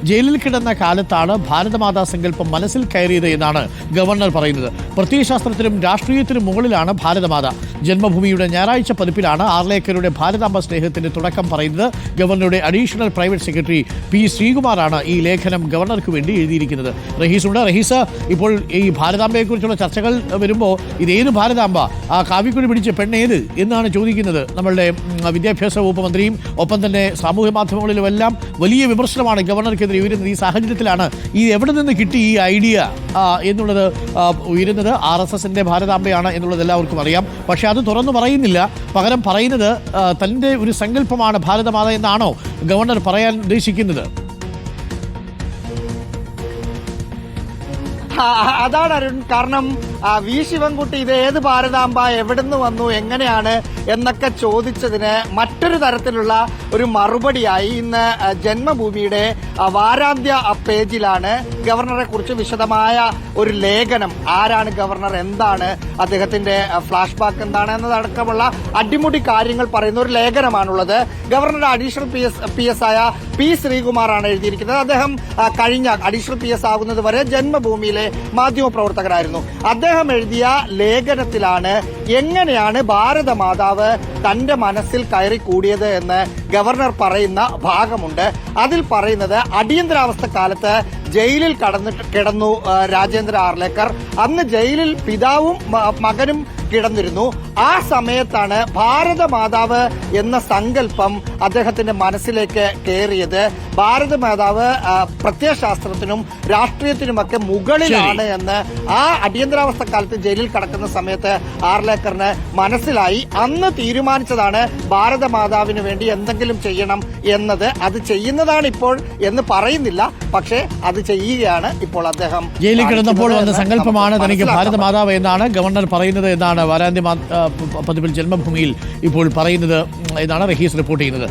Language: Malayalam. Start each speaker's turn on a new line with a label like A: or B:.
A: ജയിലിൽ കിടന്ന കാലത്താണ് ഭാരതമാതാ സങ്കല്പം മനസ്സിൽ കയറിയത് എന്നാണ് ഗവർണർ പറയുന്നത്. പ്രത്യയശാസ്ത്രത്തിനും രാഷ്ട്രീയത്തിനും മുകളിലാണ് ഭാരതമാത. ജന്മഭൂമിയുടെ ഞായറാഴ്ച പതിപ്പിലാണ് ആർലേക്കരുടെ ഭാരതാംബ സ്നേഹത്തിന്റെ തുടക്കം പറയുന്നത്. ഗവർണറുടെ അഡീഷണൽ പ്രൈവറ്റ് സെക്രട്ടറി പി ശ്രീകുമാറാണ് ഈ ലേഖനം ഗവർണർക്ക് വേണ്ടി എഴുതിയിരിക്കുന്നത്. റഹീസുണ്ട്. റഹീസ്, ഇപ്പോൾ ഈ ഭാരതാംബയെക്കുറിച്ചുള്ള ചർച്ചകൾ വരുമ്പോൾ ഇതേത് ഭാരതാംബ, ആ കാവിക്കുടി പിടിച്ച പെണ്ണേത് എന്നാണ് ചോദിക്കുന്നത് നമ്മളുടെ വിദ്യാഭ്യാസ വകുപ്പ് മന്ത്രിയും. ഒപ്പം തന്നെ സാമൂഹ്യ മാധ്യമങ്ങളിലുമെല്ലാം വലിയ വിമർശനമാണ് ഗവർണർക്കെതിരെ ഉയരുന്നത്. ഈ സാഹചര്യത്തിലാണ് ഈ എവിടെ നിന്ന് കിട്ടി ഈ ഐഡിയ എന്നുള്ളത് ഉയരുന്നത്. RSSന്റെ ഭാരതാംബയാണ് എന്നുള്ളത് എല്ലാവർക്കും അറിയാം. പക്ഷേ അത് തുറന്നു പറയുന്നില്ല. പകരം പറയുന്നത് തൻ്റെ ഒരു സങ്കല്പമാണ് ഭാരതമാത എന്നാണോ ഗവർണർ പറയാൻ ഉദ്ദേശിക്കുന്നത്?
B: അതാണ് അരുൺ. കാരണം വി ശിവൻകുട്ടി ഇത് ഏത് ഭാരതാംബ, എവിടുന്ന് വന്നു, എങ്ങനെയാണ് എന്നൊക്കെ ചോദിച്ചതിന് മറ്റൊരു തരത്തിലുള്ള ഒരു മറുപടിയായി ഇന്ന് ജന്മഭൂമിയുടെ വാരാന്ത്യ പേജിലാണ് ഗവർണറെ കുറിച്ച് വിശദമായ ഒരു ലേഖനം. ആരാണ് ഗവർണർ, എന്താണ് അദ്ദേഹത്തിന്റെ ഫ്ലാഷ് ബാക്ക് എന്താണ് എന്നതടക്കമുള്ള അടിമുടി കാര്യങ്ങൾ പറയുന്ന ഒരു ലേഖനമാണുള്ളത്. ഗവർണറുടെ അഡീഷണൽ PS ആയ പി ശ്രീകുമാറാണ് എഴുതിയിരിക്കുന്നത്. അദ്ദേഹം കഴിഞ്ഞ അഡീഷണൽ PS ആകുന്നത് വരെ ജന്മഭൂമിയിലെ മാധ്യമപ്രവർത്തകരായിരുന്നു. അദ്ദേഹം എഴുതിയ ലേഖനത്തിലാണ് എങ്ങനെയാണ് ഭാരതമാതാവ് തന്റെ മനസ്സിൽ കയറി കൂടിയത് എന്ന് ഗവർണർ പറയുന്ന ഭാഗമുണ്ട്. അതിൽ പറയുന്നത് അടിയന്തരാവസ്ഥ കാലത്ത് ജയിലിൽ കിടന്നു രാജേന്ദ്ര ആർലേക്കർ. അന്ന് ജയിലിൽ പിതാവും മകനും കിടന്നിരുന്നു. ആ സമയത്താണ് ഭാരതമാതാവ് എന്ന സങ്കല്പം അദ്ദേഹത്തിന്റെ മനസ്സിലേക്ക് കയറിയത്. ഭാരതമാതാവ് പ്രത്യയശാസ്ത്രത്തിനും രാഷ്ട്രീയത്തിനുമൊക്കെ മുകളിലാണ് എന്ന് ആ അടിയന്തരാവസ്ഥ കാലത്ത് ജയിലിൽ കിടക്കുന്ന സമയത്ത് ആർലേക്കറിന് മനസ്സിലായി. അന്ന് തീരുമാനിച്ചതാണ് ഭാരതമാതാവിന് വേണ്ടി എന്തെങ്കിലും ചെയ്യണം എന്നത്. അത് ചെയ്യുന്നതാണ് ഇപ്പോൾ എന്ന് പറയുന്നില്ല, പക്ഷേ അത് ചെയ്യുകയാണ് ഇപ്പോൾ അദ്ദേഹം.
A: ജയിലിൽ കിടന്നപ്പോൾ വന്ന സങ്കല്പമാണ് തനിക്ക് ഭാരതമാതാവ് എന്നാണ് ഗവർണർ പറയുന്നത് എന്നാണ് വാരാന്ത്യ പതിപ്പിൽ ജന്മഭൂമിയിൽ ഇപ്പോൾ പറയുന്നത് എന്നാണ് റഹീസ് റിപ്പോർട്ട് ചെയ്യുന്നത്.